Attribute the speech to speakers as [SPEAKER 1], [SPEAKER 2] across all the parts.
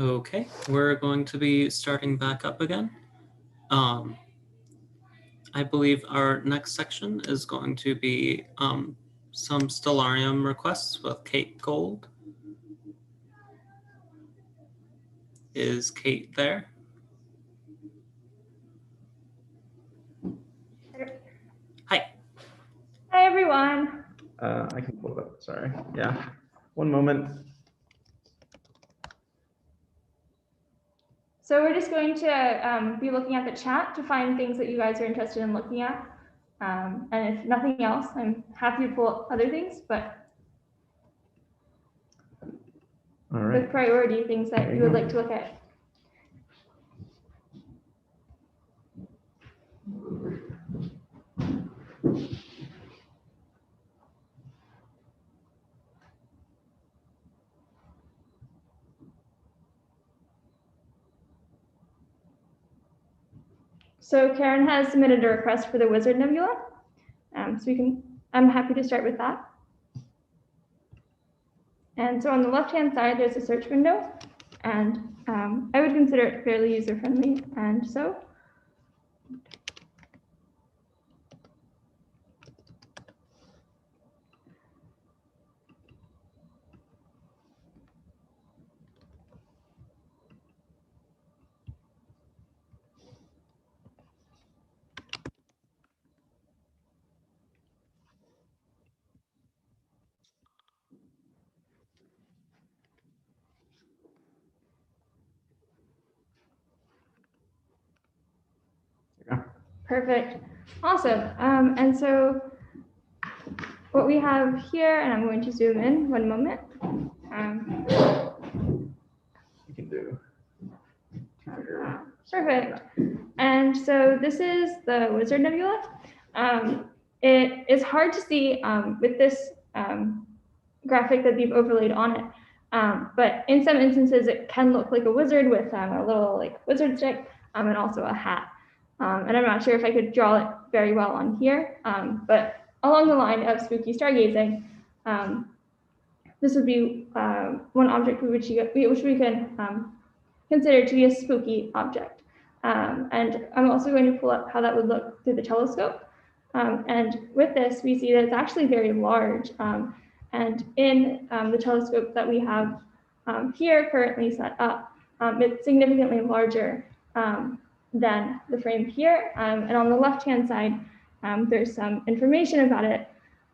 [SPEAKER 1] Okay, we're going to be starting back up again. I believe our next section is going to be some Stellarium requests with Kate Gold. Is Kate there? Hi.
[SPEAKER 2] Hi, everyone.
[SPEAKER 3] I can pull it up, sorry. Yeah, one moment.
[SPEAKER 2] So we're just going to be looking at the chat to find things that you guys are interested in looking at. And if nothing else, I'm happy to pull up other things, but
[SPEAKER 3] All right.
[SPEAKER 2] with priority, things that you would like to look at. So Karen has submitted a request for the Wizard Nebula. I'm happy to start with that. And so on the left-hand side, there's a search window, and I would consider it fairly user-friendly. And so perfect. Awesome. And so what we have here, and I'm going to zoom in one moment.
[SPEAKER 3] You can do.
[SPEAKER 2] Perfect. And so this is the Wizard Nebula. It is hard to see with this graphic that they've overlaid on it. But in some instances, it can look like a wizard with a little like wizard stick and also a hat. And I'm not sure if I could draw it very well on here, but along the line of spooky stargazing, this would be one object which we can consider to be a spooky object. And I'm also going to pull up how that would look through the telescope. And with this, we see that it's actually very large. And in the telescope that we have here currently set up, it's significantly larger than the frame here. And on the left-hand side, there's some information about it.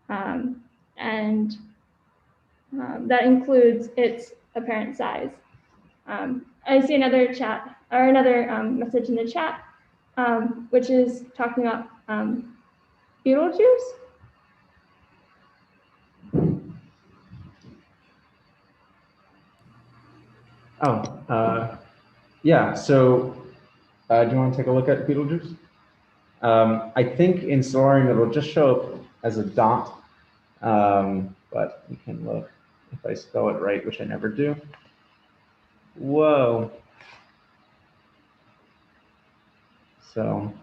[SPEAKER 2] And that includes its apparent size. I see another chat or another message in the chat, which is talking about Beetlejuice.
[SPEAKER 3] Oh, yeah. So, do you want to take a look at Beetlejuice? I think in Stellarium it'll just show up as a dot, but we can look if I spell it right, which I never do. Whoa. So,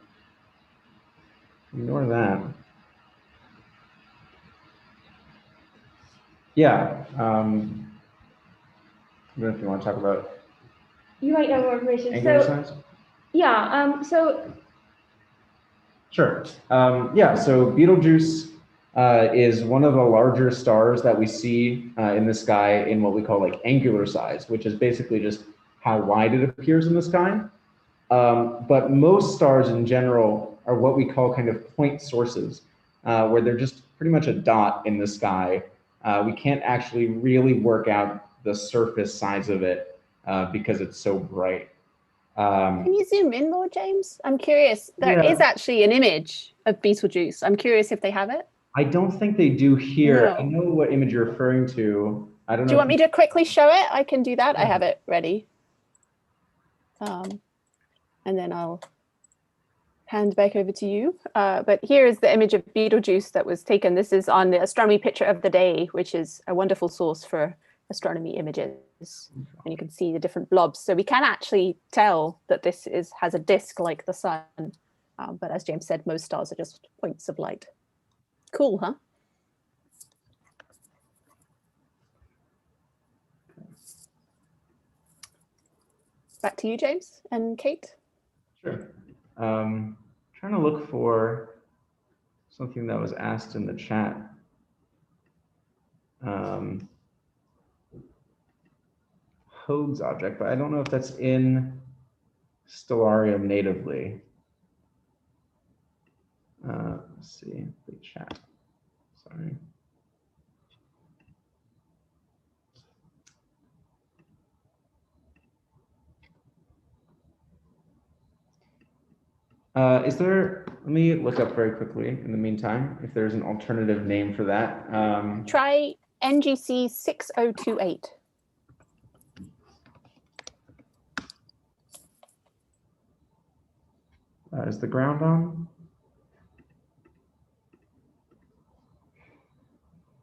[SPEAKER 3] ignore that. Yeah. I don't know if you want to talk about.
[SPEAKER 2] You might know more information.
[SPEAKER 3] Angular size?
[SPEAKER 2] Yeah.
[SPEAKER 3] Sure. Yeah. So Beetlejuice is one of the larger stars that we see in the sky in what we call like angular size, which is basically just how wide it appears in the sky. But most stars in general are what we call kind of point sources, where they're just pretty much a dot in the sky. We can't actually really work out the surface size of it because it's so bright.
[SPEAKER 4] Can you zoom in more, James? I'm curious. There is actually an image of Beetlejuice. I'm curious if they have it.
[SPEAKER 3] I don't think they do here.
[SPEAKER 4] No.
[SPEAKER 3] I know what image you're referring to. I don't know.
[SPEAKER 4] Do you want me to quickly show it? I can do that. Yeah. I have it ready. And then I'll hand back over to you. But here is the image of Beetlejuice that was taken. This is on the Astronomy Picture of the Day, which is a wonderful source for astronomy images. And you can see the different blobs. So we can actually tell that this has a disk like the sun. But as James said, most stars are just points of light. Cool, huh? back to you, James and Kate.
[SPEAKER 3] Sure. Trying to look for something that was asked in the chat. Hoag's object, but I don't know if that's in Stellarium natively. Let's see the chat. Sorry. Let me look up very quickly in the meantime, if there's an alternative name for that.
[SPEAKER 4] Try NGC 6028.
[SPEAKER 3] Is the ground on?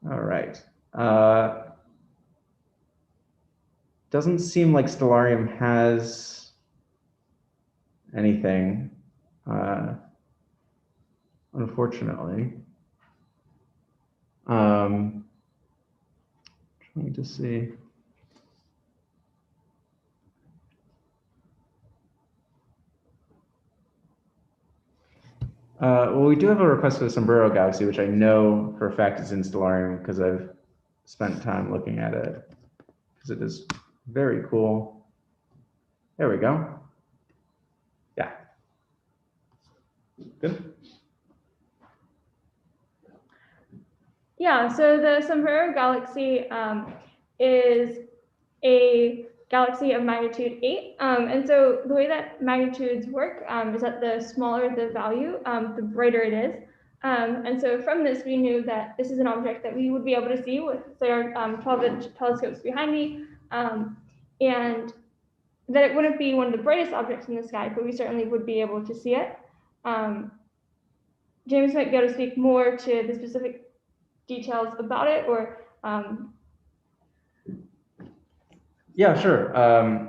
[SPEAKER 3] All right. Doesn't seem like Stellarium has anything, unfortunately. Trying to see. Well, we do have a request for the Sombrero Galaxy, which I know for a fact is in Stellarium because I've spent time looking at it, because it is very cool. There we go. Yeah. Good.
[SPEAKER 2] Yeah, so the Sombrero Galaxy is a galaxy of magnitude 8. And so the way that magnitudes work is that the smaller the value, the brighter it is. And so from this, we knew that this is an object that we would be able to see with, say, our 12-inch telescopes behind me, and that it wouldn't be one of the brightest objects in the sky, but we certainly would be able to see it. James might be able to speak more to the specific details about it, or
[SPEAKER 3] Yeah, sure.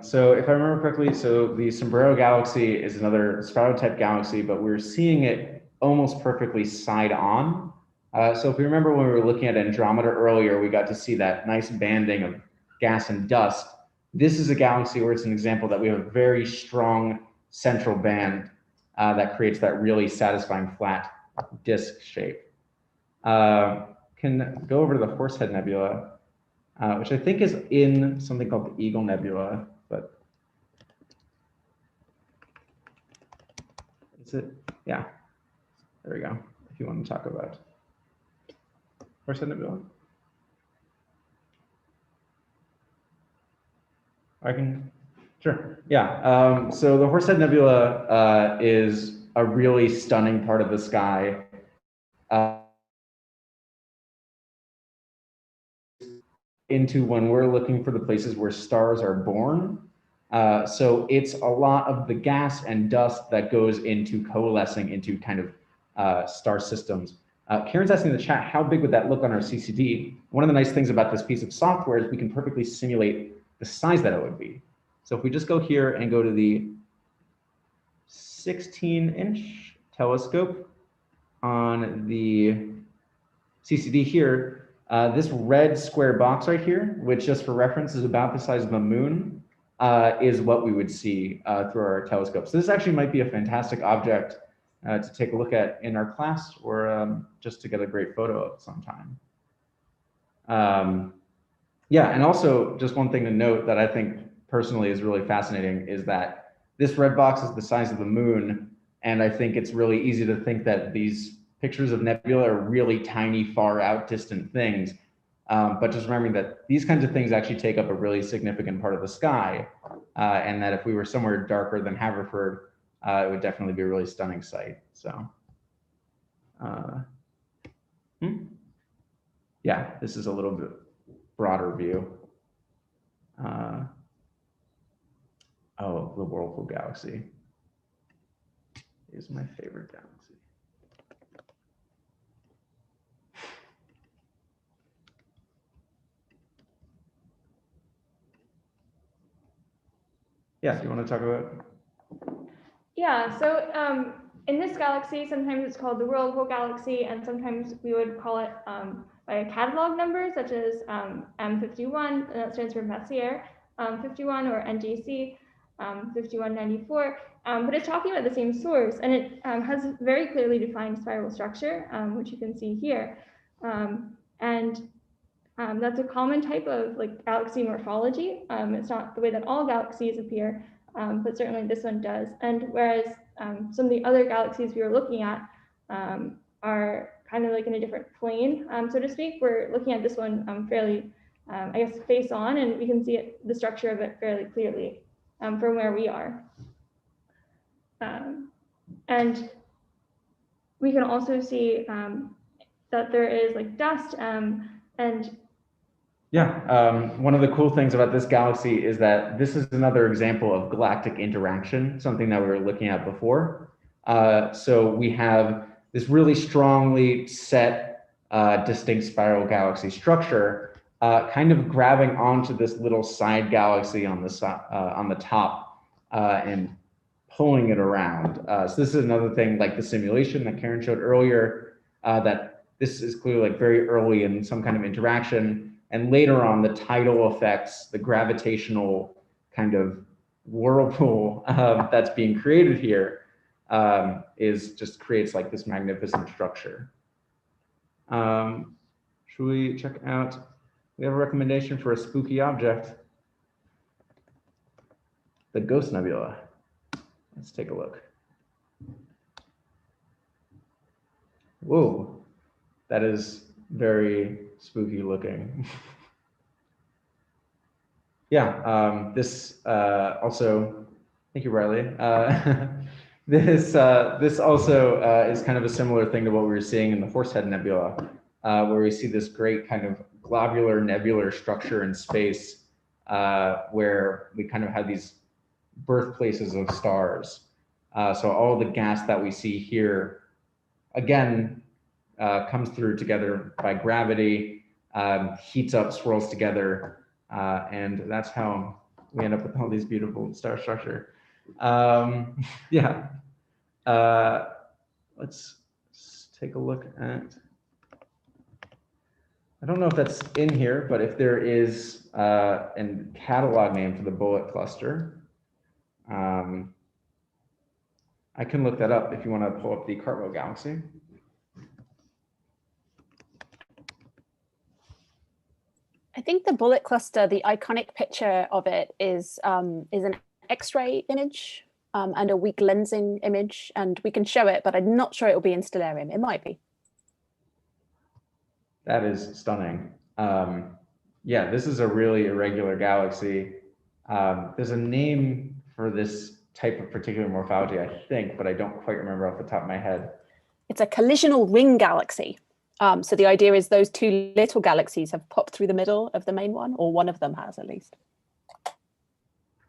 [SPEAKER 3] So if I remember correctly, so the Sombrero Galaxy is another spiral type galaxy, but we're seeing it almost perfectly side on. So if we remember when we were looking at Andromeda earlier, we got to see that nice banding of gas and dust. This is a galaxy where it's an example that we have a very strong central band that creates that really satisfying flat disk shape. Can go over to the Horsehead Nebula, which I think is in something called the Eagle Nebula, but is it? Yeah, there we go. If you want to talk about Horsehead Nebula. I can, sure, yeah. So the Horsehead Nebula is a really stunning part of the sky. Into when we're looking for the places where stars are born. So it's a lot of the gas and dust that goes into coalescing into kind of star systems. Karen's asking in the chat, how big would that look on our CCD? One of the nice things about this piece of software is we can perfectly simulate the size that it would be. So if we just go here and go to the 16-inch telescope on the CCD here, this red square box right here, which just for reference is about the size of the moon, is what we would see through our telescope. So this actually might be a fantastic object to take a look at in our class, or just to get a great photo of sometime. Yeah, and also just one thing to note that I think personally is really fascinating is that this red box is the size of the moon, and I think it's really easy to think that these pictures of nebula are really tiny, far out, distant things. But just remembering that these kinds of things actually take up a really significant part of the sky, and that if we were somewhere darker than Haverford, it would definitely be a really stunning sight. So, yeah, this is a little bit broader view. Oh, the Wolthuis Galaxy is my favorite galaxy. Yeah, do you want to talk about?
[SPEAKER 2] yeah, so in this galaxy, sometimes it's called the Wolthuis Galaxy, and sometimes we would call it by a catalog number, such as M51, and that stands for Messier 51, or NGC. 5194, but it's talking about the same source, and it has a very clearly defined spiral structure, which you can see here. That's a common type of like galaxy morphology. It's not the way that all galaxies appear, but certainly this one does. And whereas some of the other galaxies we were looking at are kind of like in a different plane, so to speak, we're looking at this one fairly, I guess, face on, and we can see it, the structure of it fairly clearly from where we are. And we can also see that there is like dust and
[SPEAKER 3] yeah, one of the cool things about this galaxy is that this is another example of galactic interaction, something that we were looking at before. So we have this really strongly set, distinct spiral galaxy structure, kind of grabbing onto this little side galaxy on the top and pulling it around. So this is another thing, like the simulation that Karen showed earlier, that this is clearly like very early in some kind of interaction. And later on, the tidal effects, the gravitational kind of whirlpool that's being created here just creates like this magnificent structure. Should we check out, we have a recommendation for a spooky object, the Ghost Nebula. Let's take a look. Whoa, that is very spooky looking. Yeah, this also, thank you, Riley. This also is kind of a similar thing to what we were seeing in the Horsehead Nebula, where we see this great kind of globular nebular structure in space, where we kind of have these birthplaces of stars. So all the gas that we see here, again, comes through together by gravity, heats up, swirls together, and that's how we end up with all these beautiful star structure. Yeah, let's take a look at, I don't know if that's in here, but if there is a catalog name for the bullet cluster, I can look that up if you want to pull up the Cartwheel Galaxy.
[SPEAKER 4] I think the bullet cluster, the iconic picture of it is an X-ray image and a weak lensing image, and we can show it, but I'm not sure it will be in Stellarium. It might be.
[SPEAKER 3] That is stunning. Yeah, this is a really irregular galaxy. There's a name for this type of particular morphology, I think, but I don't quite remember off the top of my head.
[SPEAKER 4] It's a collisional ring galaxy. So the idea is those two little galaxies have popped through the middle of the main one, or one of them has at least.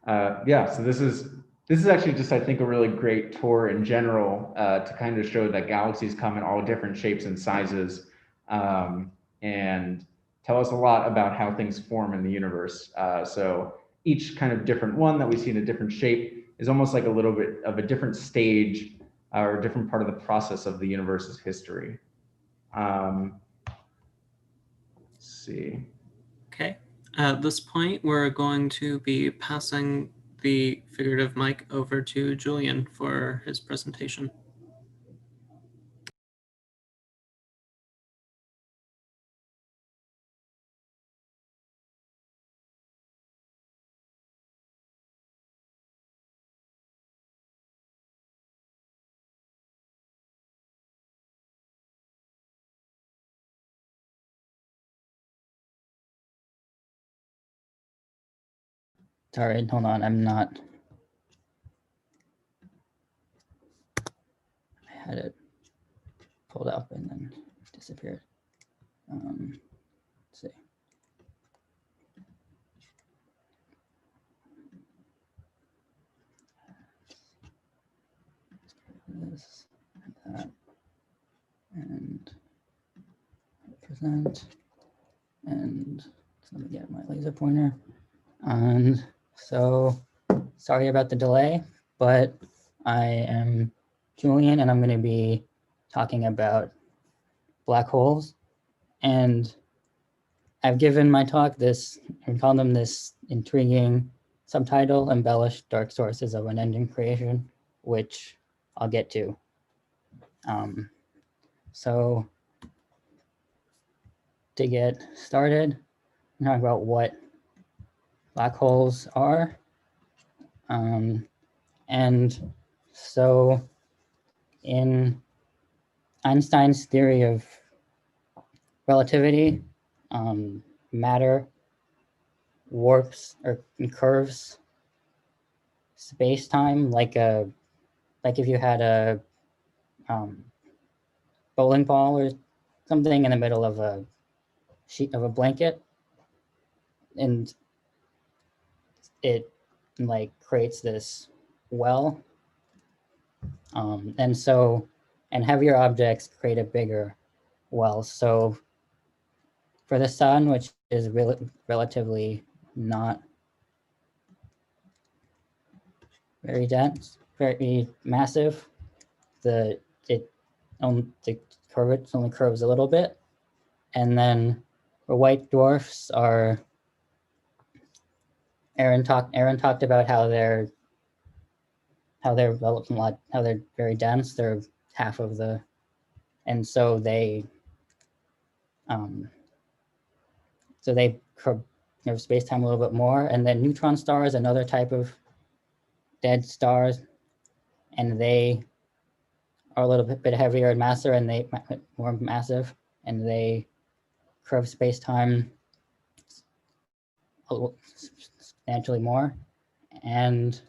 [SPEAKER 3] Yeah, so this is actually just, I think, a really great tour in general to kind of show that galaxies come in all different shapes and sizes, and tell us a lot about how things form in the universe. So each kind of different one that we see in a different shape is almost like a little bit of a different stage or a different part of the process of the universe's history. Let's see.
[SPEAKER 1] Okay, at this point, we're going to be passing the figurative mic over to Julian for his presentation.
[SPEAKER 5] Sorry, hold on, I'm not. I had it pulled up and then disappeared. Let's see. This and that, and present, and so let me get my laser pointer. And so, sorry about the delay, but I am Julian, and I'm going to be talking about black holes. And I've given my talk this, I call them this intriguing subtitle, Embellished Dark Sources of Unending Creation, which I'll get to. So to get started, talk about what black holes are. And so in Einstein's theory of relativity, matter warps or curves space-time like if you had a bowling ball or something in the middle of a sheet of a blanket, and it like creates this well, and heavier objects create a bigger well. So for the sun, which is relatively not very dense, very massive, it only curves a little bit. And then for white dwarfs are, Aaron talked about how they're very dense. They're half of the, and so they curve space-time a little bit more. And then neutron stars, another type of dead stars, and they are a little bit heavier and massive, and they more massive, and they curve space-time substantially more. And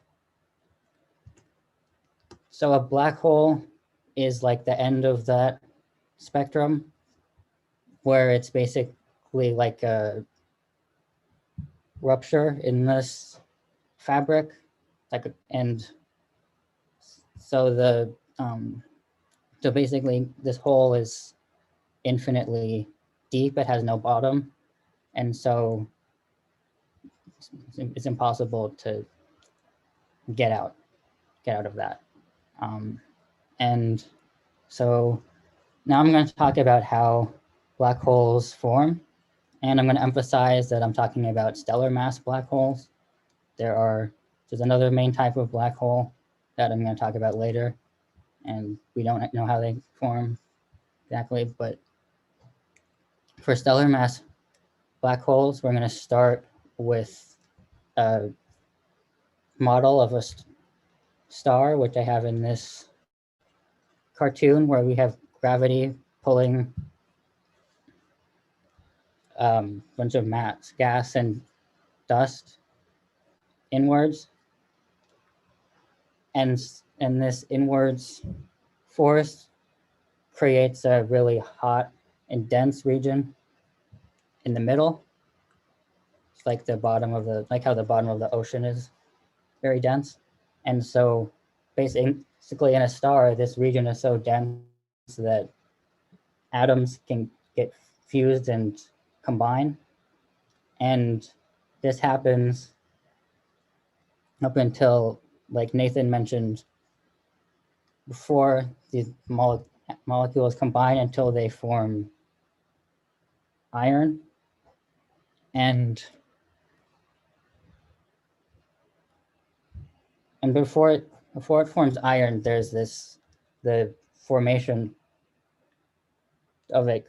[SPEAKER 5] so a black hole is like the end of that spectrum, where it's basically like a rupture in this fabric, and so so basically this hole is infinitely deep. It has no bottom, and so it's impossible to get out of that. And so now I'm going to talk about how black holes form, and I'm going to emphasize that I'm talking about stellar mass black holes. There's another main type of black hole that I'm going to talk about later, and we don't know how they form exactly, but for stellar mass black holes, we're going to start with a model of a star, which I have in this cartoon, where we have gravity pulling a bunch of gas and dust inwards, and this inwards force creates a really hot and dense region in the middle. It's like how the bottom of the ocean is very dense. And so basically in a star, this region is so dense that atoms can get fused and combine. And this happens up until, like Nathan mentioned before, these molecules combine until they form iron. And before it forms iron, there's the formation of it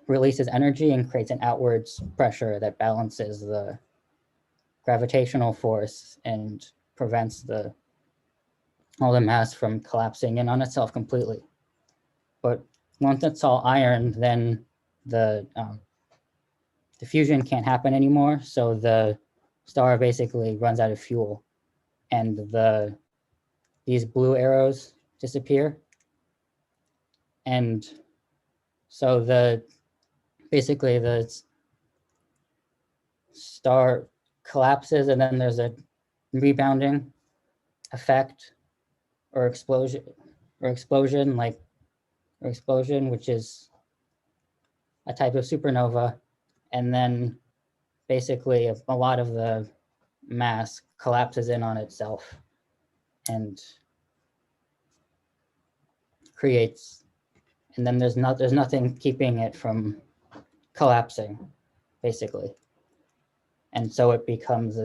[SPEAKER 5] releases energy and creates an outwards pressure that balances the gravitational force and prevents all the mass from collapsing in on itself completely. But once it's all iron, then the fusion can't happen anymore. So the star basically runs out of fuel, and these blue arrows disappear. And so basically the star collapses, and then there's a rebounding effect or explosion, which is a type of supernova. And then basically a lot of the mass collapses in on itself and creates, and then there's nothing keeping it from collapsing, basically. And so it becomes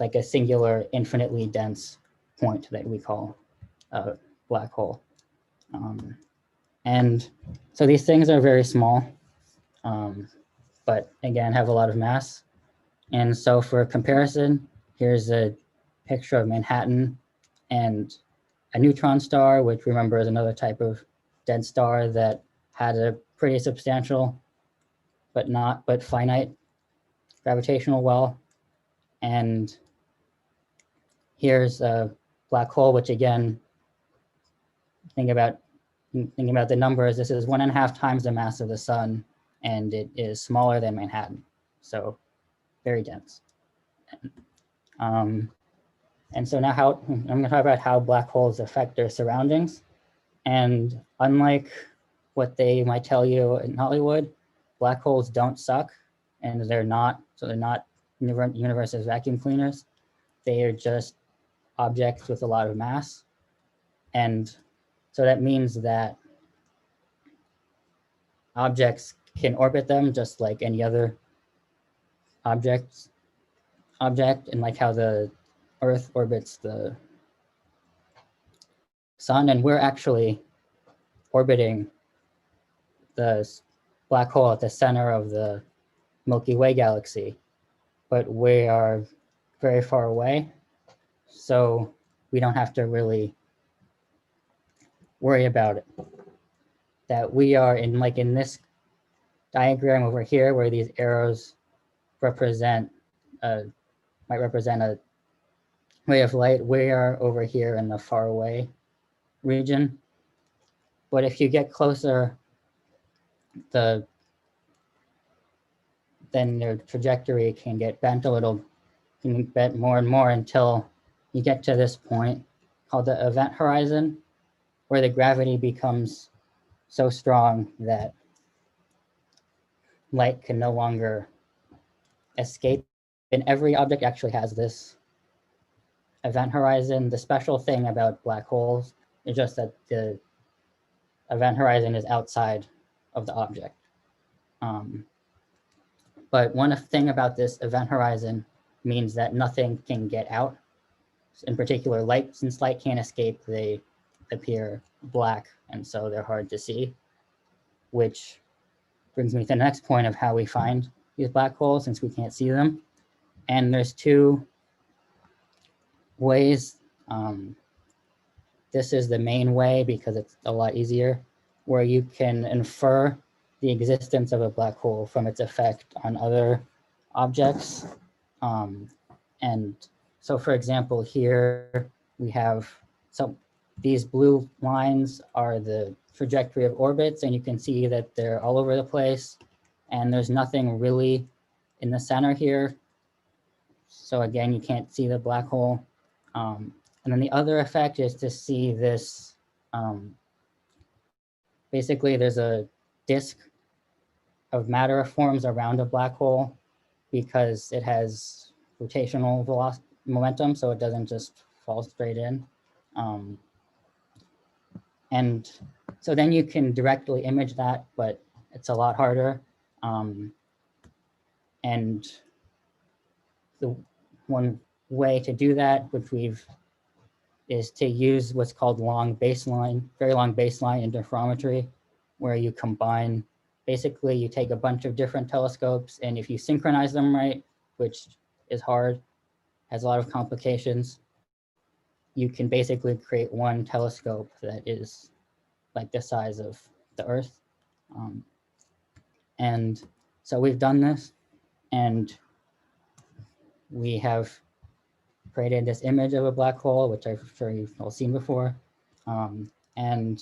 [SPEAKER 5] like a singular infinitely dense point that we call a black hole. And so these things are very small, but again, have a lot of mass. And so for comparison, here's a picture of Manhattan and a neutron star, which remember is another type of dead star that had a pretty substantial, but finite gravitational well. And here's a black hole, which again, thinking about the numbers, this is 1.5 times the mass of the sun, and it is smaller than Manhattan, so very dense. And so now I'm going to talk about how black holes affect their surroundings. And unlike what they might tell you in Hollywood, black holes don't suck, and they're not universe's vacuum cleaners. They are just objects with a lot of mass. And so that means that objects can orbit them just like any other object, and like how the Earth orbits the sun, and we're actually orbiting the black hole at the center of the Milky Way galaxy, but we are very far away, so we don't have to really worry about it. That we are in this diagram over here, where these arrows might represent a ray of light. We are over here in the far away region. But if you get closer, then their trajectory can get bent more and more until you get to this point called the event horizon, where the gravity becomes so strong that light can no longer escape. And every object actually has this event horizon. The special thing about black holes is just that the event horizon is outside of the object. But one thing about this event horizon means that nothing can get out. In particular, light, since light can't escape, they appear black, and so they're hard to see, which brings me to the next point of how we find these black holes, since we can't see them. And there's two ways. This is the main way because it's a lot easier, where you can infer the existence of a black hole from its effect on other objects. And so, for example, here we have these blue lines are the trajectory of orbits, and you can see that they're all over the place, and there's nothing really in the center here. So again, you can't see the black hole. And then the other effect is to see this, basically there's a disk of matter forms around a black hole because it has rotational momentum, so it doesn't just fall straight in. And so then you can directly image that, but it's a lot harder. And the one way to do that, is to use what's called very long baseline interferometry, where you combine, basically you take a bunch of different telescopes, and if you synchronize them right, which is hard, has a lot of complications, you can basically create one telescope that is like the size of the Earth. And so we've done this, and we have created this image of a black hole, which I'm sure you've all seen before. And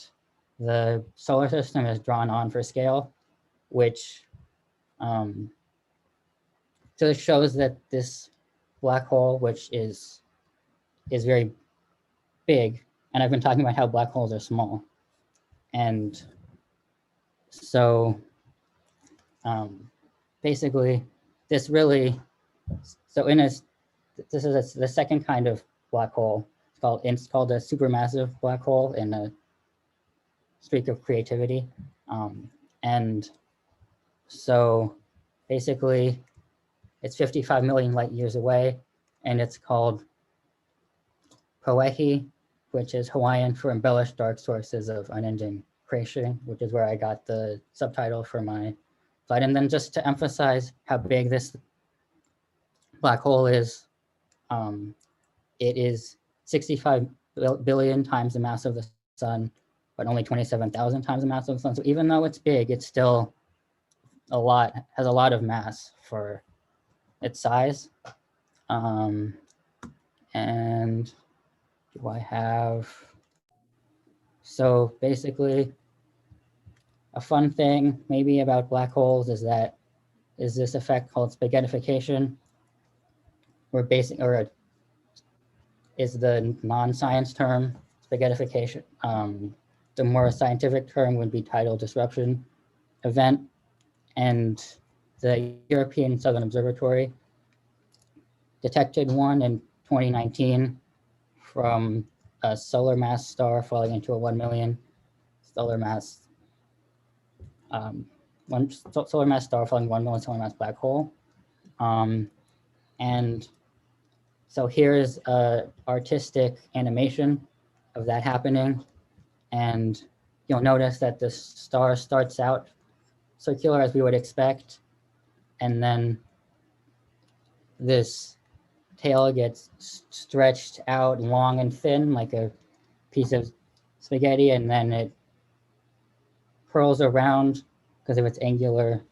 [SPEAKER 5] the solar system is drawn on for scale, which so it shows that this black hole, which is very big, and I've been talking about how black holes are small. And so basically this really, this is the second kind of black hole. It's called a supermassive black hole in a streak of creativity. And so basically it's 55 million light years away, and it's called Poehi, which is Hawaiian for Embellished Dark Sources of Unending Creation, which is where I got the subtitle for my slide. And then just to emphasize how big this black hole is, it is 65 billion times the mass of the sun, but only 27,000 times the mass of the sun. So even though it's big, it's still has a lot of mass for its size. And do I have, so basically a fun thing maybe about black holes is this effect called spaghettification, is the non-science term, spaghettification. The more scientific term would be tidal disruption event. And the European Southern Observatory detected one in 2019 from a solar mass star falling into a 1 million solar mass, one solar mass star falling 1 million solar mass black hole. And so here's an artistic animation of that happening. And you'll notice that the star starts out circular as we would expect. And then this tail gets stretched out long and thin like a piece of spaghetti, and then it curls around because of its angular,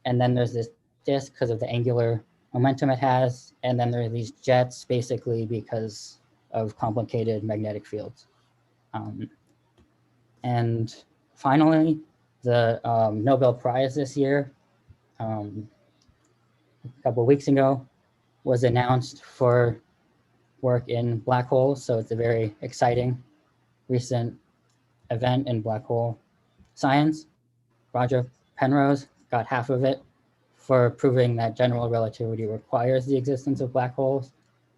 [SPEAKER 5] and then there's this disk because of the angular momentum it has, and then there are these jets basically because of complicated magnetic fields. And finally, the Nobel Prize this year, a couple of weeks ago, was announced for work in black holes. So it's a very exciting recent event in black hole science. Roger Penrose got half of it for proving that general relativity requires the existence of black holes.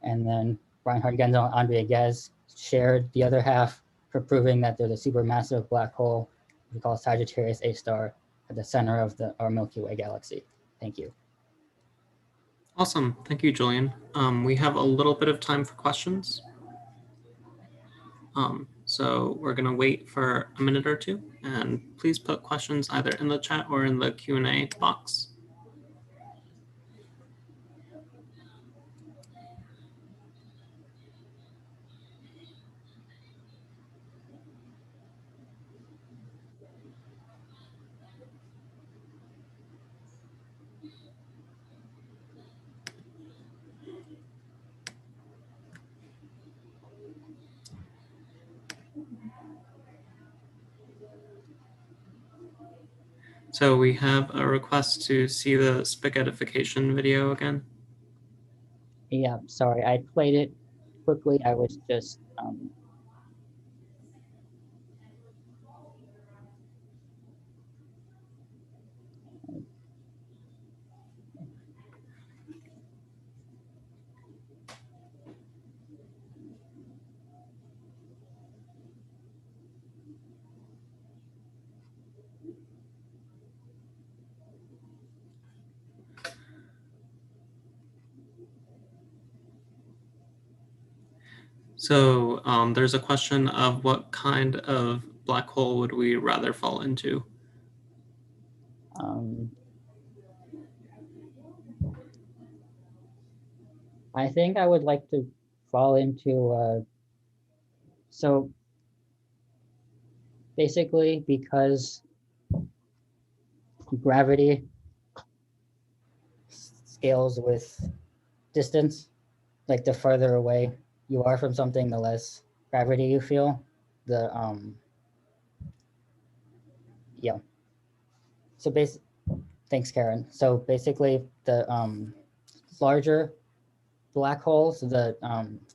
[SPEAKER 5] And then Reinhard Genzel and Andre Ghez shared the other half for proving that there's a supermassive black hole we call Sagittarius A star at the center of our Milky Way galaxy. Thank you.
[SPEAKER 1] Awesome. Thank you, Julian. We have a little bit of time for questions. So we're going to wait for a minute or two, and please put questions either in the chat or in the Q&A box. So we have a request to see the spaghettification video again.
[SPEAKER 5] Yeah, sorry, I played it quickly. I was just
[SPEAKER 1] So there's a question of what kind of black hole would we rather fall into?
[SPEAKER 5] I think I would like to fall into, so basically because gravity scales with distance, like the further away you are from something, the less gravity you feel. Yeah. So thanks, Karen. So basically the larger black holes, the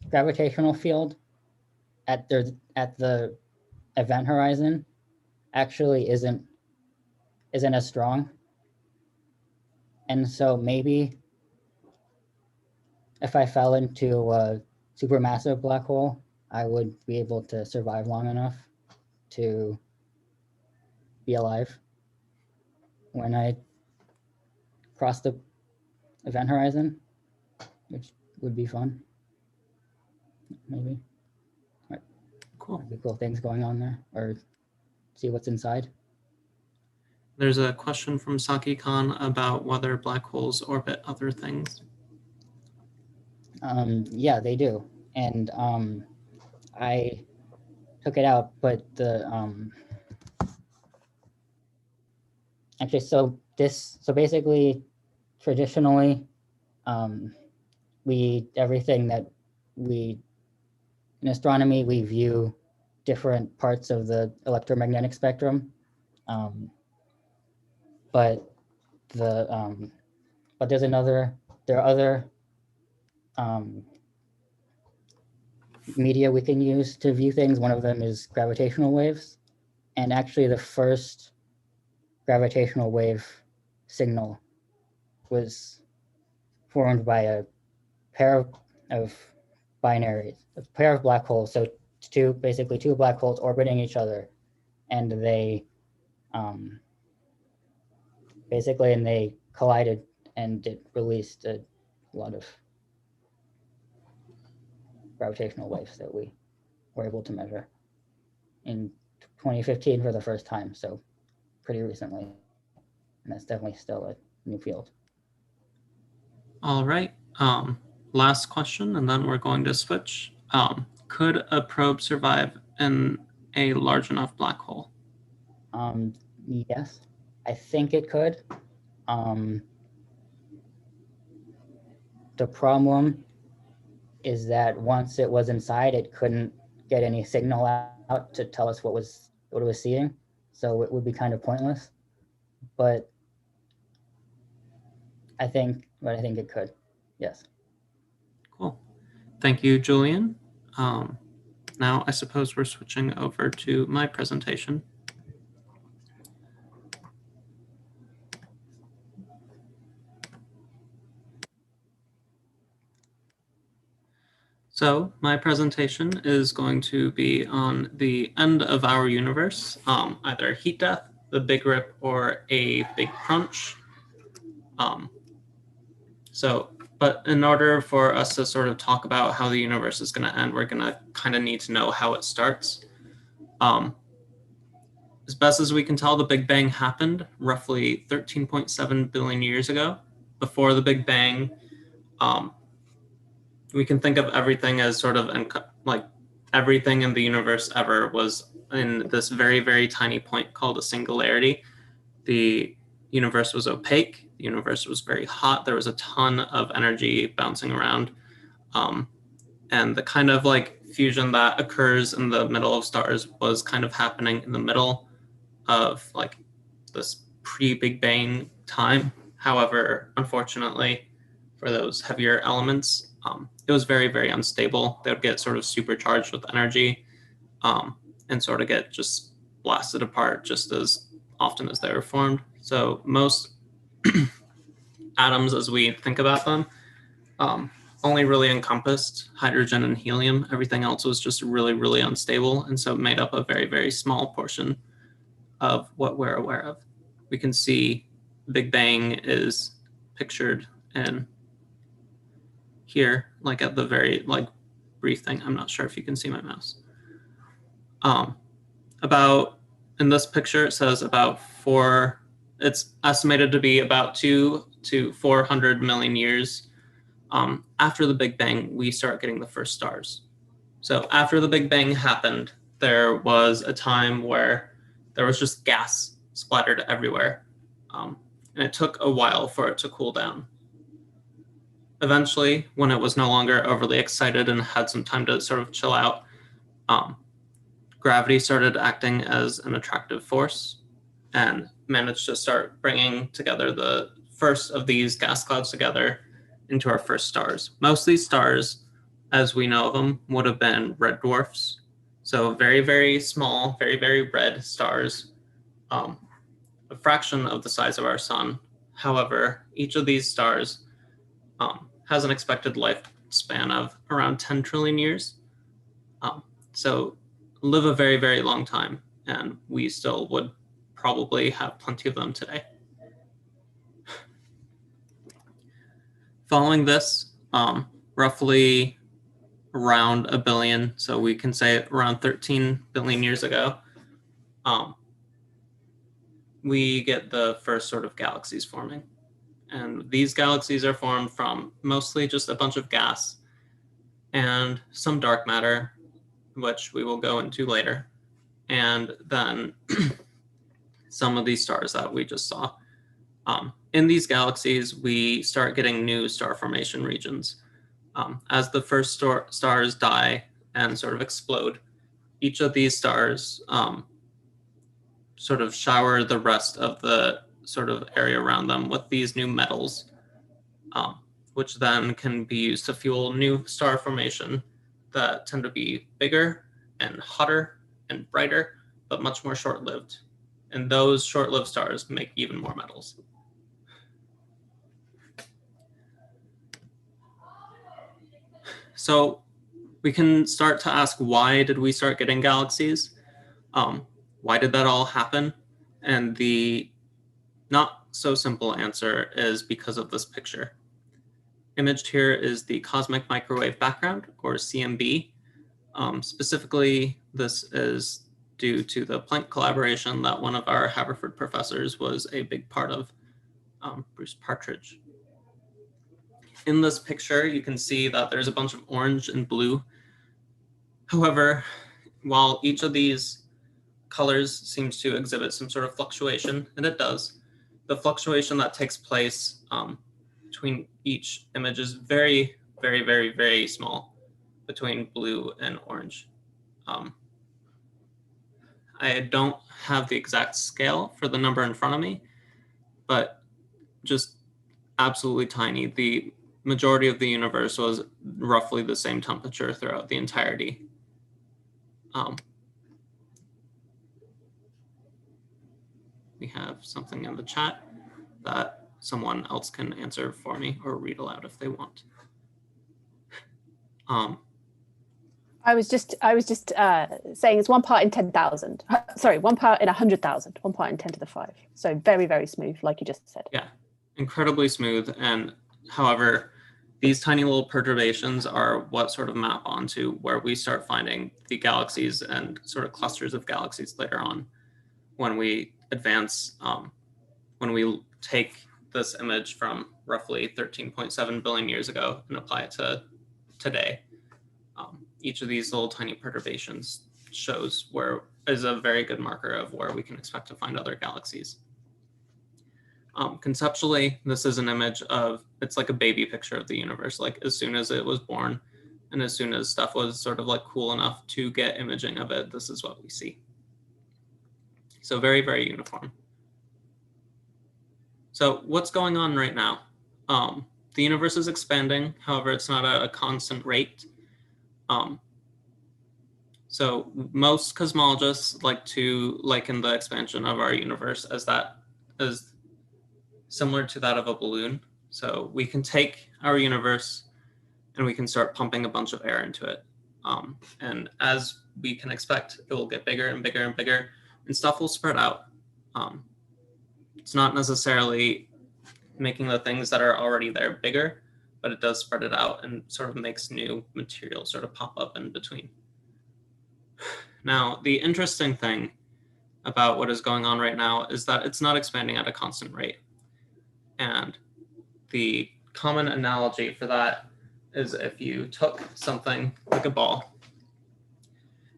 [SPEAKER 5] gravitational field at the event horizon actually isn't as strong. And so maybe if I fell into a supermassive black hole, I would be able to survive long enough to be alive when I cross the event horizon, which would be fun. Maybe.
[SPEAKER 1] Cool.
[SPEAKER 5] Be cool things going on there, or see what's inside.
[SPEAKER 1] There's a question from Saki Khan about whether black holes orbit other things.
[SPEAKER 5] Yeah, they do. And I took it out, but the actually, so basically, traditionally, everything that we in astronomy, we view different parts of the electromagnetic spectrum, but there are other media we can use to view things. One of them is gravitational waves, and actually the first gravitational wave signal was formed by a pair of binaries, a pair of black holes. So basically two black holes orbiting each other, and they they collided, and it released a lot of gravitational waves that we were able to measure in 2015 for the first time. So pretty recently, and that's definitely still a new field.
[SPEAKER 1] All right. Last question, and then we're going to switch. Could a probe survive in a large enough black hole?
[SPEAKER 5] Yes, I think it could. The problem is that once it was inside, it couldn't get any signal out to tell us what it was seeing, so it would be kind of pointless. But I think it could. Yes.
[SPEAKER 1] Cool. Thank you, Julian. Now I suppose we're switching over to my presentation. So my presentation is going to be on the end of our universe, either heat death, the big rip, or a big crunch. But in order for us to sort of talk about how the universe is going to end, we're going to kind of need to know how it starts. As best as we can tell, the Big Bang happened roughly 13.7 billion years ago. Before the Big Bang, we can think of everything as sort of like everything in the universe ever was in this very, very tiny point called a singularity. The universe was opaque. The universe was very hot. There was a ton of energy bouncing around. And the kind of like fusion that occurs in the middle of stars was kind of happening in the middle of like this pre-Big Bang time. However, unfortunately, for those heavier elements, it was very, very unstable. They would get sort of supercharged with energy and sort of get just blasted apart just as often as they were formed. So most atoms, as we think about them, only really encompassed hydrogen and helium. Everything else was just really, really unstable, and so it made up a very, very small portion of what we're aware of. We can see Big Bang is pictured in here, like at the very like brief thing. I'm not sure if you can see my mouse. About in this picture, it says it's estimated to be about 2 to 400 million years after the Big Bang, we start getting the first stars. So after the Big Bang happened, there was a time where there was just gas splattered everywhere. And it took a while for it to cool down. Eventually, when it was no longer overly excited and had some time to sort of chill out, gravity started acting as an attractive force and managed to start bringing together the first of these gas clouds together into our first stars. Most of these stars, as we know of them, would have been red dwarfs. So very, very small, very, very red stars, a fraction of the size of our sun. However, each of these stars has an expected lifespan of around 10 trillion years. So live a very, very long time, and we still would probably have plenty of them today. Following this, roughly around a billion, so we can say around 13 billion years ago, we get the first sort of galaxies forming. And these galaxies are formed from mostly just a bunch of gas and some dark matter, which we will go into later, and then some of these stars that we just saw. In these galaxies, we start getting new star formation regions. As the first stars die and sort of explode, each of these stars sort of shower the rest of the sort of area around them with these new metals, which then can be used to fuel new star formation that tend to be bigger and hotter and brighter, but much more short-lived. And those short-lived stars make even more metals. So we can start to ask, why did we start getting galaxies? Why did that all happen? And the not so simple answer is because of this picture. Imaged here is the cosmic microwave background, or CMB. Specifically, this is due to the Planck collaboration that one of our Haverford professors was a big part of, Bruce Partridge. In this picture, you can see that there's a bunch of orange and blue. However, while each of these colors seems to exhibit some sort of fluctuation, and it does, the fluctuation that takes place between each image is very, very, very, very small between blue and orange. I don't have the exact scale for the number in front of me, but just absolutely tiny. The majority of the universe was roughly the same temperature throughout the entirety. We have something in the chat that someone else can answer for me or read aloud if they want.
[SPEAKER 4] I was just saying it's 1 part in 10,000. Sorry, 1 part in 100,000. 1 part in 10 to the 5. So very, very smooth, like you just said.
[SPEAKER 1] Yeah, incredibly smooth. And however, these tiny little perturbations are what sort of map onto where we start finding the galaxies and sort of clusters of galaxies later on when we advance, when we take this image from roughly 13.7 billion years ago and apply it to today. Each of these little tiny perturbations is a very good marker of where we can expect to find other galaxies. Conceptually, this is an image of, it's like a baby picture of the universe, like as soon as it was born and as soon as stuff was sort of like cool enough to get imaging of it, this is what we see. So very, very uniform. So what's going on right now? The universe is expanding, however, it's not at a constant rate. So most cosmologists like to liken the expansion of our universe as similar to that of a balloon. So we can take our universe and we can start pumping a bunch of air into it. And as we can expect, it will get bigger and bigger and bigger, and stuff will spread out. It's not necessarily making the things that are already there bigger, but it does spread it out and sort of makes new material sort of pop up in between. Now, the interesting thing about what is going on right now is that it's not expanding at a constant rate. And the common analogy for that is if you took something like a ball,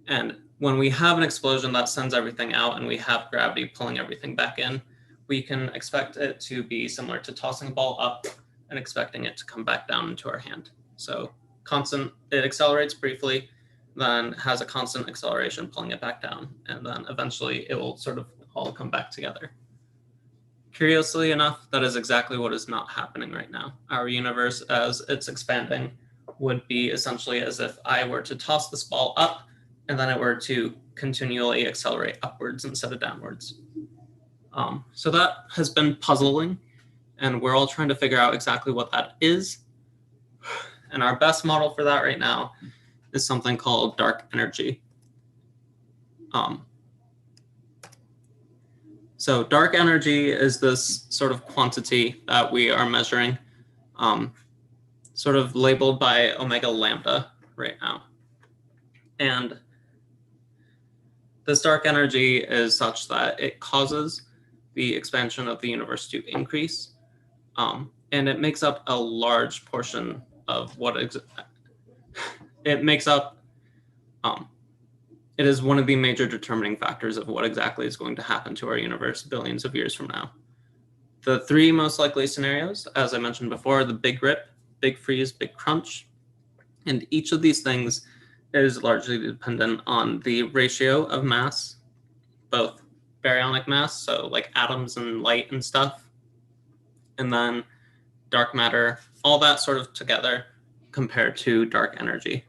[SPEAKER 1] and when we have an explosion that sends everything out and we have gravity pulling everything back in, we can expect it to be similar to tossing a ball up and expecting it to come back down into our hand. So it accelerates briefly, then has a constant acceleration pulling it back down, and then eventually it will sort of all come back together. Curiously enough, that is exactly what is not happening right now. Our universe, as it's expanding, would be essentially as if I were to toss this ball up and then it were to continually accelerate upwards instead of downwards. So that has been puzzling, and we're all trying to figure out exactly what that is. And our best model for that right now is something called dark energy. So dark energy is this sort of quantity that we are measuring. sort of labeled by omega lambda right now. And this dark energy is such that it causes the expansion of the universe to increase. And it makes up a large portion of what it makes up. It is one of the major determining factors of what exactly is going to happen to our universe billions of years from now. The three most likely scenarios, as I mentioned before, the Big Rip, Big Freeze, Big Crunch. And each of these things is largely dependent on the ratio of mass, both baryonic mass, so like atoms and light and stuff, and then dark matter, all that sort of together compared to dark energy.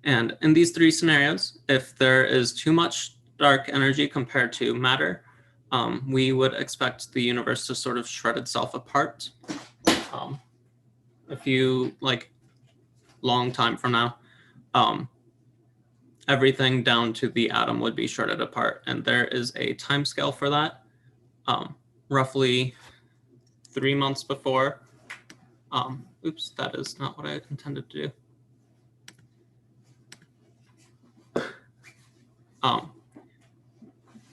[SPEAKER 1] And in these three scenarios, if there is too much dark energy compared to matter, we would expect the universe to sort of shred itself apart. A few, long time from now, everything down to the atom would be shredded apart. And there is a time scale for that. Roughly 3 months before. Oops, that is not what I intended to do.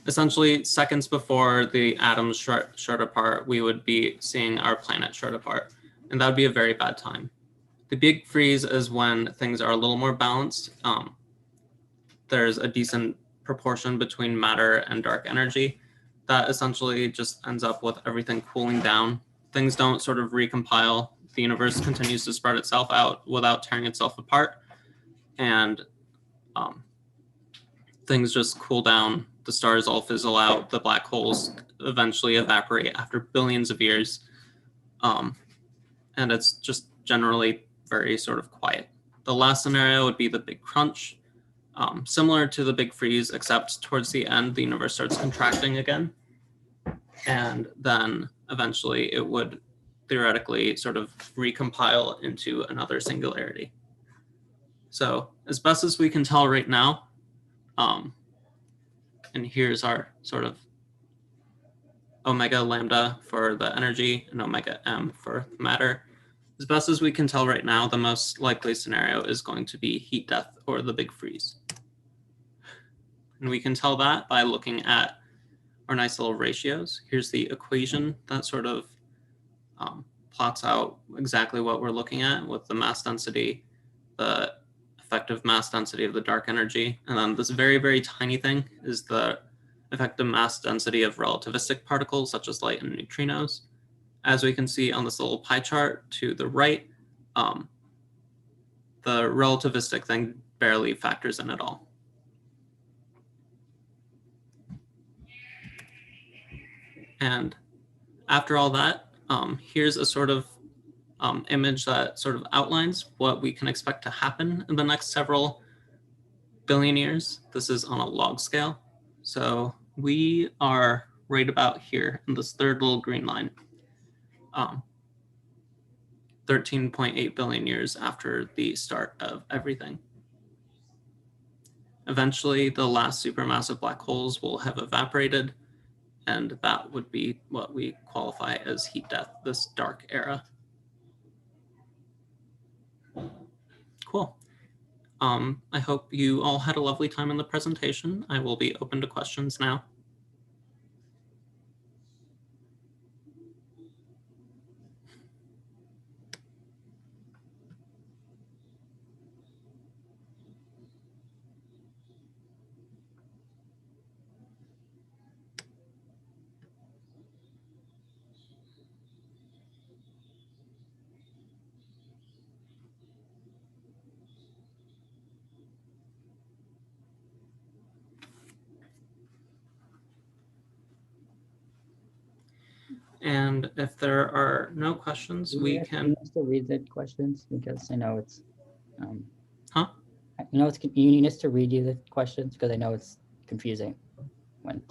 [SPEAKER 1] Essentially, seconds before the atoms shred apart, we would be seeing our planet shred apart. And that would be a very bad time. The Big Freeze is when things are a little more balanced. There's a decent proportion between matter and dark energy. That essentially just ends up with everything cooling down. Things don't sort of recompile. The universe continues to spread itself out without tearing itself apart. And things just cool down. The stars all fizzle out. The black holes eventually evaporate after billions of years. And it's just generally very sort of quiet. The last scenario would be the Big Crunch. Similar to the Big Freeze, except towards the end, the universe starts contracting again. And then eventually it would theoretically sort of recompile into another singularity. So as best as we can tell right now, and here's our sort of omega lambda for the energy and omega m for matter. As best as we can tell right now, the most likely scenario is going to be heat death or the Big Freeze. And we can tell that by looking at our nice little ratios. Here's the equation that sort of plots out exactly what we're looking at with the mass density, the effective mass density of the dark energy. And then this very, very tiny thing is the effective mass density of relativistic particles such as light and neutrinos. As we can see on this little pie chart to the right, the relativistic thing barely factors in at all. And after all that, here's a sort of image that sort of outlines what we can expect to happen in the next several billion years. This is on a log scale. So we are right about here in this third little green line. 13.8 billion years after the start of everything. Eventually, the last supermassive black holes will have evaporated, and that would be what we qualify as heat death, this dark era. Cool. I hope you all had a lovely time in the presentation. I will be open to questions now. And if there are no questions, we can.
[SPEAKER 5] You need to read the questions because I know it's.
[SPEAKER 1] Huh?
[SPEAKER 5] You know, you need us to read you the questions because I know it's confusing when.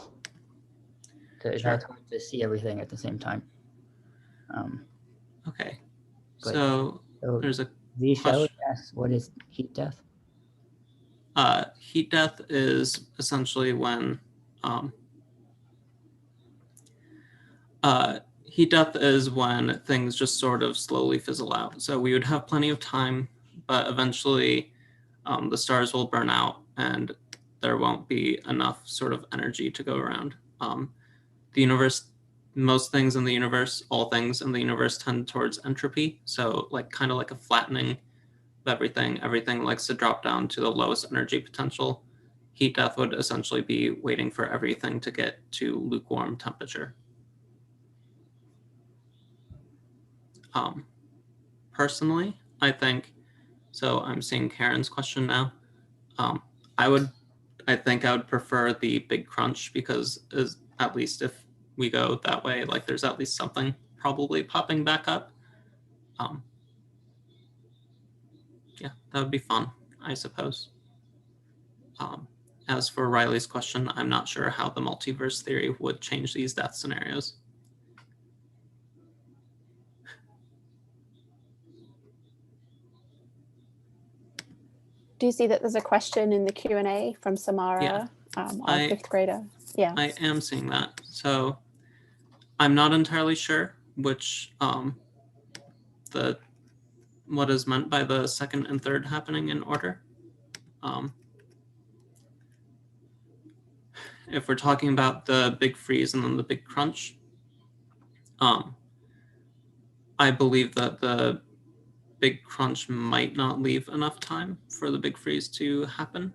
[SPEAKER 5] Sure. It's hard to see everything at the same time.
[SPEAKER 1] Okay. So there's a.
[SPEAKER 5] The show asks, what is heat death?
[SPEAKER 1] Heat death is essentially when heat death is when things just sort of slowly fizzle out. So we would have plenty of time, but eventually the stars will burn out and there won't be enough sort of energy to go around. The universe, most things in the universe, all things in the universe tend towards entropy. So like kind of like a flattening of everything. Everything likes to drop down to the lowest energy potential. Heat death would essentially be waiting for everything to get to lukewarm temperature. Personally, I think, so I'm seeing Karen's question now. I think I would prefer the big crunch because at least if we go that way, like there's at least something probably popping back up. Yeah, that would be fun, I suppose. As for Riley's question, I'm not sure how the multiverse theory would change these death scenarios.
[SPEAKER 4] Do you see that there's a question in the Q&A from Samara,
[SPEAKER 1] Yeah.
[SPEAKER 4] our fifth grader? Yeah.
[SPEAKER 1] I am seeing that. So I'm not entirely sure which what is meant by the second and third happening in order. If we're talking about the big freeze and then the big crunch, I believe that the big crunch might not leave enough time for the big freeze to happen.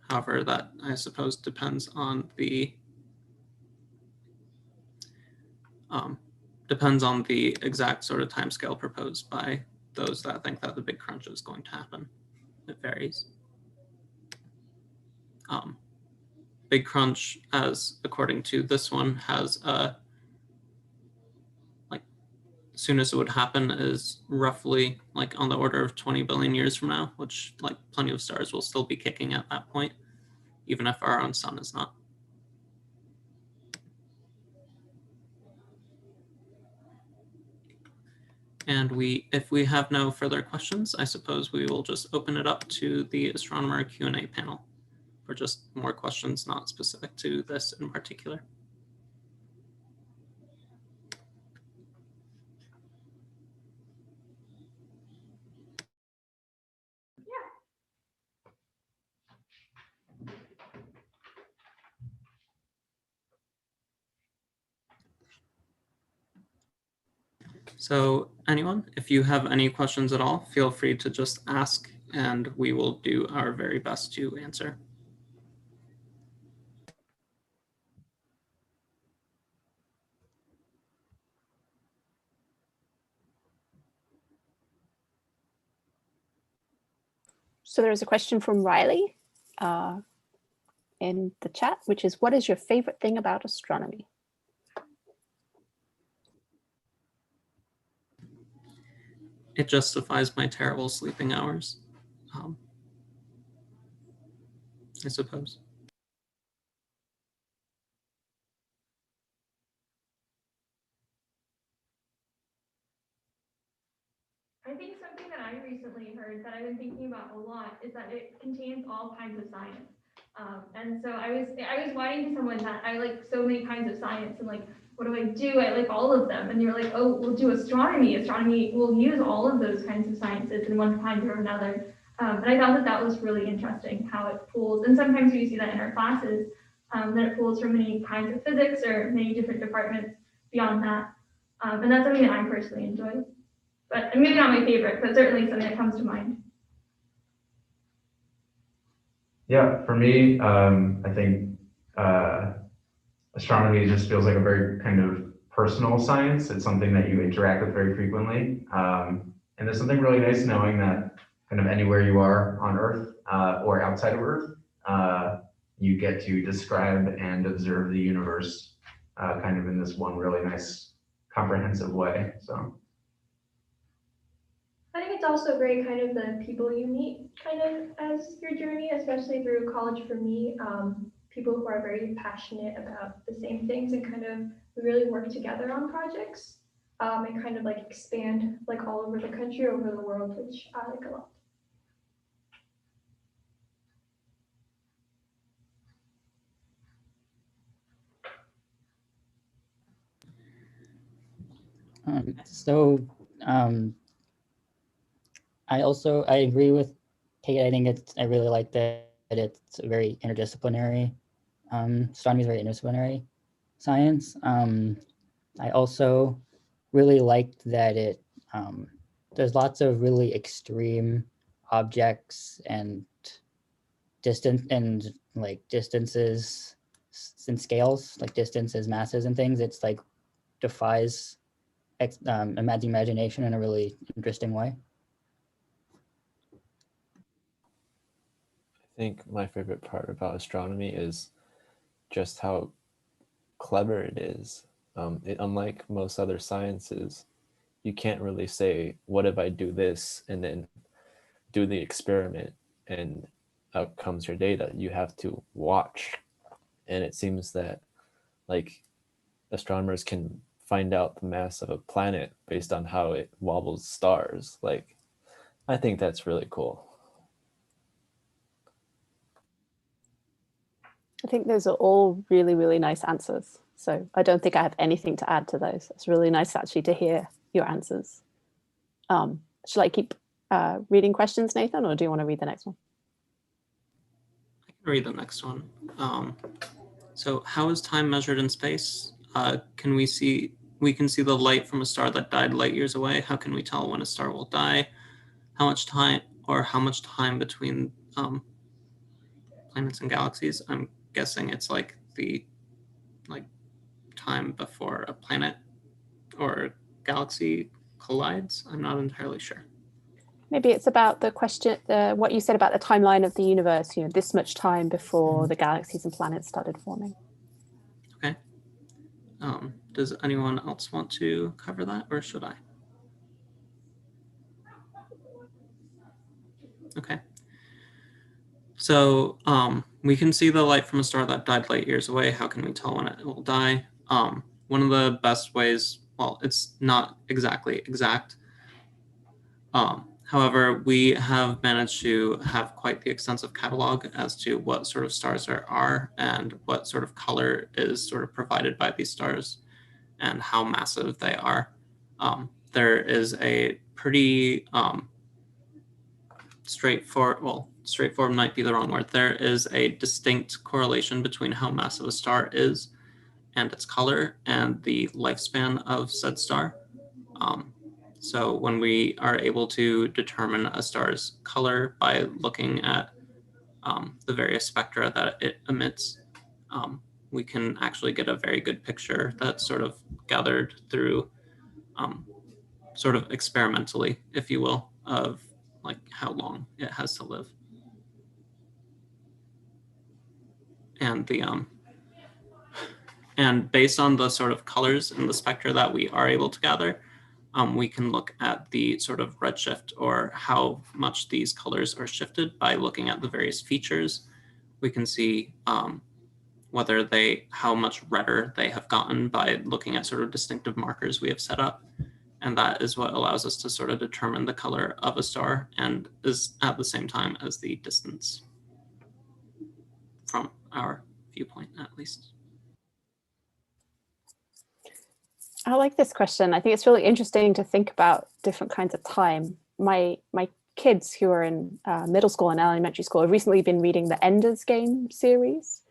[SPEAKER 1] However, that I suppose depends on the exact sort of timescale proposed by those that think that the big crunch is going to happen. It varies. Big crunch, as according to this one, has like soonest it would happen is roughly like on the order of 20 billion years from now, which like plenty of stars will still be kicking at that point, even if our own sun is not. And if we have no further questions, I suppose we will just open it up to the astronomer Q&A panel for just more questions not specific to this in particular. So anyone, if you have any questions at all, feel free to just ask and we will do our very best to answer.
[SPEAKER 4] So there's a question from Riley in the chat, which is, what is your favorite thing about astronomy?
[SPEAKER 1] It justifies my terrible sleeping hours, I suppose.
[SPEAKER 2] I think something that I recently heard that I've been thinking about a lot is that it contains all kinds of science. And so I was writing to someone that I like so many kinds of science and like, what do I do? I like all of them. And you're like, oh, we'll do astronomy. Astronomy will use all of those kinds of sciences in one kind or another. And I thought that that was really interesting how it pulls. And sometimes we see that in our classes, that it pulls from many kinds of physics or many different departments beyond that. And that's something that I personally enjoy. But maybe not my favorite, but certainly something that comes to mind.
[SPEAKER 3] Yeah, for me, I think astronomy just feels like a very kind of personal science. It's something that you interact with very frequently. And there's something really nice knowing that kind of anywhere you are on Earth or outside of Earth, you get to describe and observe the universe kind of in this one really nice, comprehensive way. So.
[SPEAKER 6] I think it's also great kind of the people you meet kind of as your journey, especially through college for me, people who are very passionate about the same things and kind of we really work together on projects and kind of like expand like all over the country, over the world, which I like a lot.
[SPEAKER 5] So I agree with Kate. I think I really like that it's a very interdisciplinary. Astronomy is very interdisciplinary science. I also really liked that there's lots of really extreme objects and distances and scales, like distances, masses, and things. It's like defies imagination in a really interesting way.
[SPEAKER 7] I think my favorite part about astronomy is just how clever it is. Unlike most other sciences, you can't really say, what if I do this and then do the experiment and out comes your data. You have to watch. And it seems that like astronomers can find out the mass of a planet based on how it wobbles stars. Like, I think that's really cool.
[SPEAKER 4] I think those are all really, really nice answers. So I don't think I have anything to add to those. It's really nice actually to hear your answers. Shall I keep reading questions, Nathan, or do you want to read the next one?
[SPEAKER 1] I can read the next one. So how is time measured in space? We can see the light from a star that died light years away. How can we tell when a star will die? How much time between planets and galaxies? I'm guessing it's like the time before a planet or galaxy collides. I'm not entirely sure.
[SPEAKER 4] Maybe it's about the question, what you said about the timeline of the universe, this much time before the galaxies and planets started forming.
[SPEAKER 1] Okay. Does anyone else want to cover that, or should I? Okay. So we can see the light from a star that died light years away. How can we tell when it will die? One of the best ways, well, it's not exactly exact. However, we have managed to have quite the extensive catalog as to what sort of stars there are and what sort of color is sort of provided by these stars and how massive they are. There is a pretty straightforward might be the wrong word. There is a distinct correlation between how massive a star is and its color and the lifespan of said star. So when we are able to determine a star's color by looking at the various spectra that it emits, we can actually get a very good picture that's sort of gathered through sort of experimentally, if you will, of like how long it has to live. And based on the sort of colors in the spectra that we are able to gather, we can look at the sort of redshift or how much these colors are shifted by looking at the various features. We can see how much redder they have gotten by looking at sort of distinctive markers we have set up. And that is what allows us to sort of determine the color of a star and is at the same time as the distance from our viewpoint, at least.
[SPEAKER 4] I like this question. I think it's really interesting to think about different kinds of time. My kids who are in middle school and elementary school have recently been reading the Ender's Game series.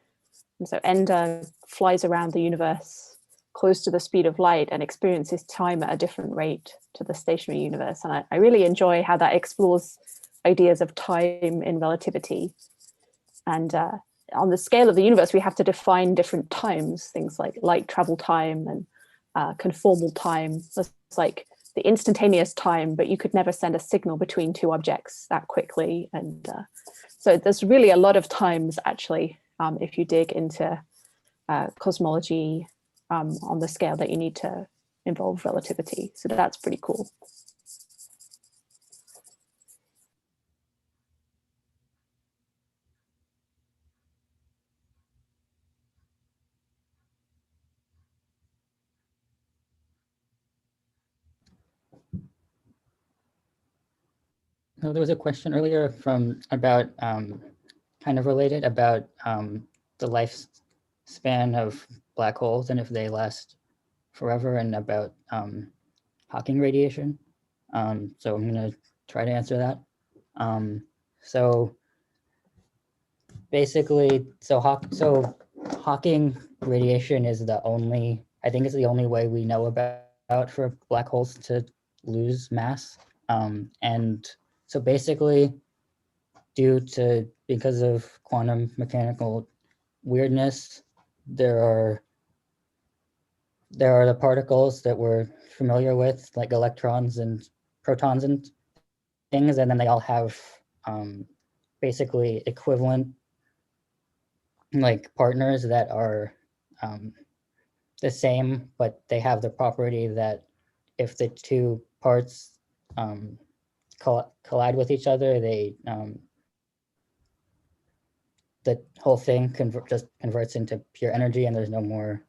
[SPEAKER 4] And so Ender flies around the universe close to the speed of light and experiences time at a different rate to the stationary universe. And I really enjoy how that explores ideas of time in relativity. And on the scale of the universe, we have to define different times, things like light travel time and conformal time. It's like the instantaneous time, but you could never send a signal between two objects that quickly. And so there's really a lot of times, actually, if you dig into cosmology on the scale that you need to involve relativity. So that's pretty cool.
[SPEAKER 5] So there was a question earlier about kind of related about the lifespan of black holes and if they last forever, and about Hawking radiation. So I'm going to try to answer that. So basically, so Hawking radiation is the only, I think it's the only way we know about for black holes to lose mass. And so basically, because of quantum mechanical weirdness, there are the particles that we're familiar with, like electrons and protons and things, and then they all have basically equivalent like partners that are the same, but they have the property that if the two parts collide with each other, they the whole thing just converts into pure energy, and there's no more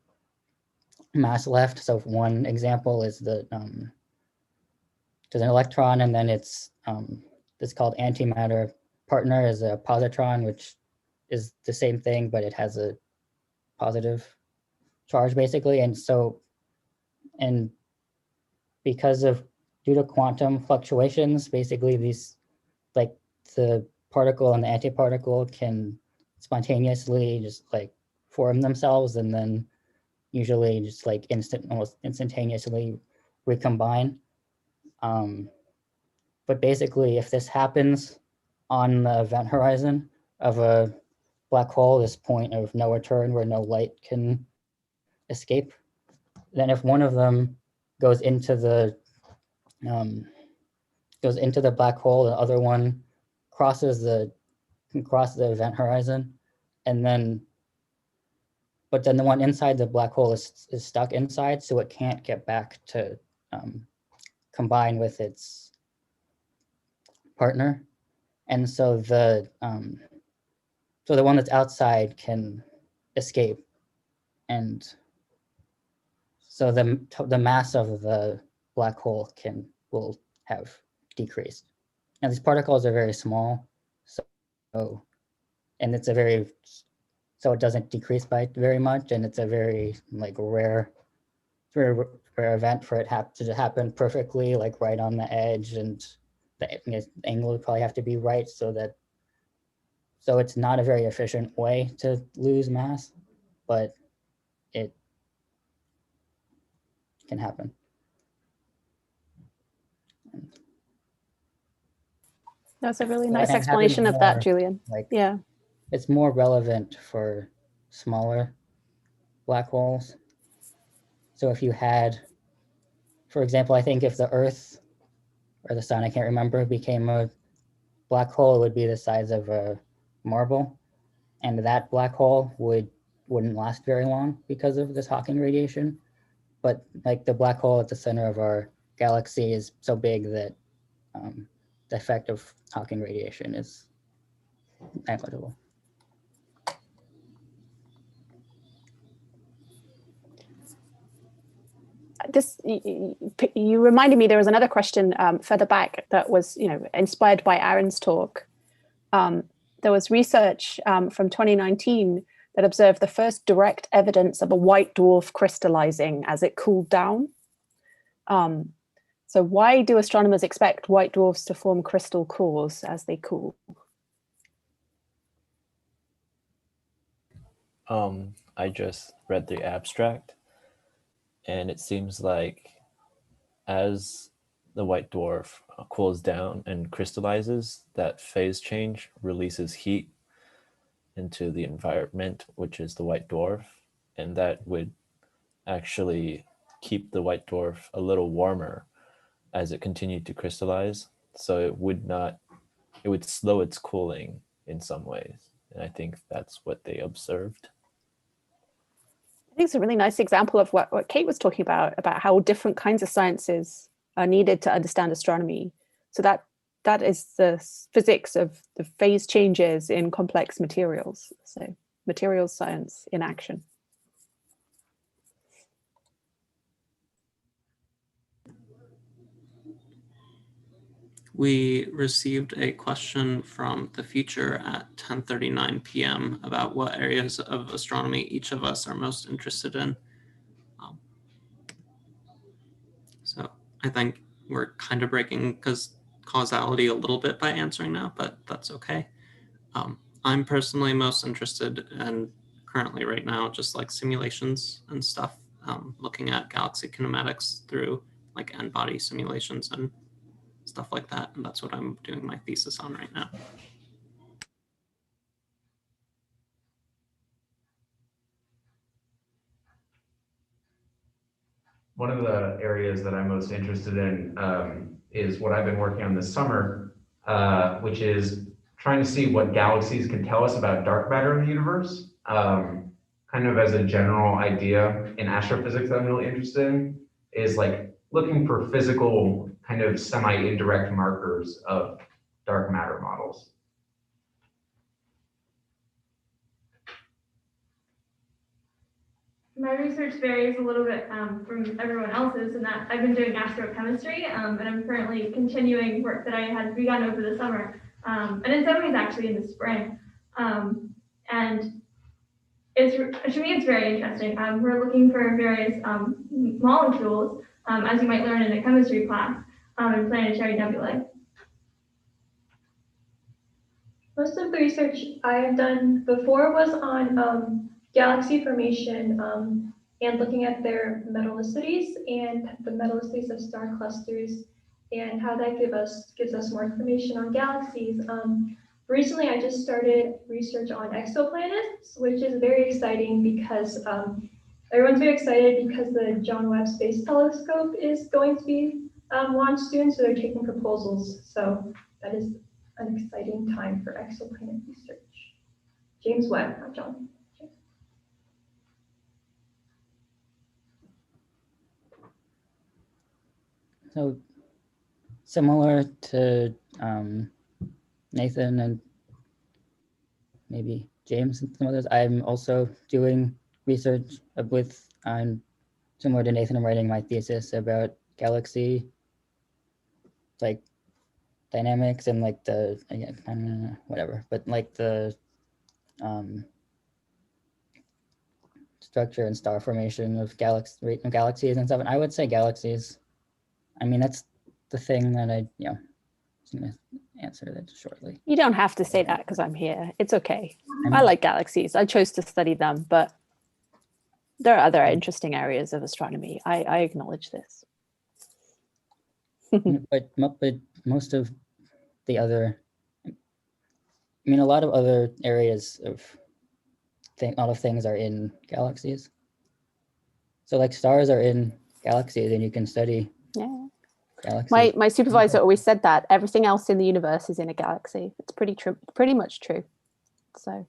[SPEAKER 5] mass left. So one example is there's an electron, and then it's called antimatter partner is a positron, which is the same thing, but it has a positive charge basically. And so, and because of due to quantum fluctuations, basically these, like the particle and the antiparticle can spontaneously just like form themselves, and then usually just like almost instantaneously recombine. But basically, if this happens on the event horizon of a black hole, this point of no return where no light can escape, then if one of them goes into the black hole, the other one can cross the event horizon, and then but then the one inside the black hole is stuck inside, so it can't get back to combine with its partner. And so the one that's outside can escape, and so the mass of the black hole will have decreased. And these particles are very small, so and it's so it doesn't decrease by very much, and it's a very like rare event for it to happen perfectly, like right on the edge, and the angle would probably have to be right so it's not a very efficient way to lose mass, but it can happen.
[SPEAKER 4] That's a really
[SPEAKER 5] So
[SPEAKER 4] nice
[SPEAKER 5] it
[SPEAKER 4] explanation of that, Julian.
[SPEAKER 5] Like,
[SPEAKER 4] Yeah.
[SPEAKER 5] it's more relevant for smaller black holes. So if you had, for example, I think if the Earth or the Sun, I can't remember, became a black hole, it would be the size of a marble, and that black hole wouldn't last very long because of this Hawking radiation. But like the black hole at the center of our galaxy is so big that the effect of Hawking radiation is negligible.
[SPEAKER 4] You reminded me there was another question further back that was, inspired by Aaron's talk. There was research from 2019 that observed the first direct evidence of a white dwarf crystallizing as it cooled down. So why do astronomers expect white dwarfs to form crystal cores as they cool?
[SPEAKER 7] I just read the abstract, and it seems like as the white dwarf cools down and crystallizes, that phase change releases heat into the environment, which is the white dwarf, and that would actually keep the white dwarf a little warmer as it continued to crystallize. So it would slow its cooling in some ways. And I think that's what they observed.
[SPEAKER 4] I think it's a really nice example of what Kate was talking about how different kinds of sciences are needed to understand astronomy. So that is the physics of the phase changes in complex materials. So materials science in action.
[SPEAKER 1] We received a question from the future at 10:39 p.m. about what areas of astronomy each of us are most interested in. So I think we're kind of breaking causality a little bit by answering now, but that's okay. I'm personally most interested in currently right now just like simulations and stuff, looking at galaxy kinematics through like n-body simulations and stuff like that. And that's what I'm doing my thesis on right now.
[SPEAKER 3] One of the areas that I'm most interested in is what I've been working on this summer, which is trying to see what galaxies can tell us about dark matter in the universe. Kind of as a general idea in astrophysics that I'm really interested in is like looking for physical kind of semi-indirect markers of dark matter models.
[SPEAKER 2] My research varies a little bit from everyone else's in that I've been doing astrochemistry, and I'm currently continuing work that I had begun over the summer, and in some ways actually in the spring. And to me, it's very interesting. We're looking for various molecules, as you might learn in a chemistry class, in planetary nebulae.
[SPEAKER 6] Most of the research I have done before was on galaxy formation and looking at their metallicities and the metallicities of star clusters and how that gives us more information on galaxies. Recently, I just started research on exoplanets, which is very exciting because everyone's very excited because the John Webb Space Telescope is going to be launched soon, so they're taking proposals. So that is an exciting time for exoplanet research. James Webb, not John.
[SPEAKER 5] So similar to Nathan and maybe James and some others, I'm also doing research with, similar to Nathan, I'm writing my thesis about galaxy like dynamics and like the, I don't know, whatever, but like the structure and star formation of galaxies and stuff. And I would say galaxies, I mean, that's the thing that I, was going to answer that shortly.
[SPEAKER 4] You don't have to say that because I'm here. It's okay. I like galaxies. I chose to study them, but there are other interesting areas of astronomy. I acknowledge this.
[SPEAKER 5] but most of the other, I mean, a lot of other areas of a lot of things are in galaxies. So like stars are in galaxies and you can study galaxies.
[SPEAKER 4] My supervisor always said that everything else in the universe is in a galaxy. It's pretty much true. So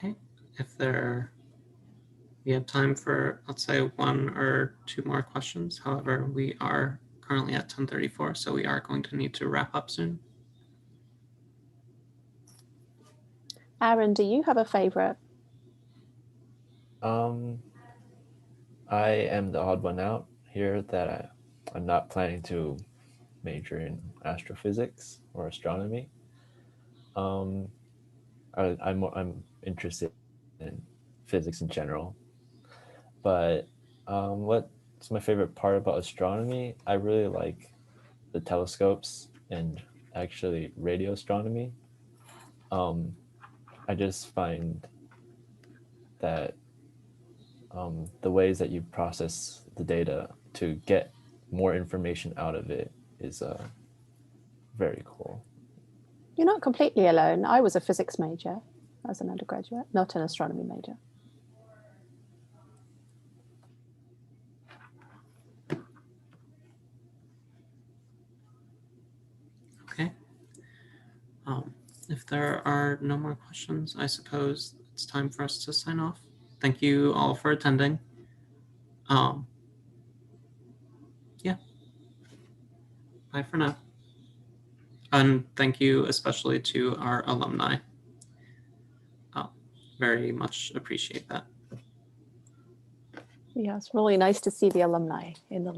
[SPEAKER 1] okay, if we have time for, let's say, 1 or 2 more questions. However, we are currently at 10:34, so we are going to need to wrap up soon.
[SPEAKER 4] Aaron, do you have a favorite?
[SPEAKER 7] I am the odd one out here that I'm not planning to major in astrophysics or astronomy. I'm interested in physics in general, but what's my favorite part about astronomy? I really like the telescopes and actually radio astronomy. I just find that the ways that you process the data to get more information out of it is very cool.
[SPEAKER 4] You're not completely alone. I was a physics major as an undergraduate, not an astronomy major.
[SPEAKER 1] Okay. If there are no more questions, I suppose it's time for us to sign off. Thank you all for attending. Yeah. Bye for now. And thank you especially to our alumni. Very much appreciate that.
[SPEAKER 4] Yeah, it's really nice to see the alumni in the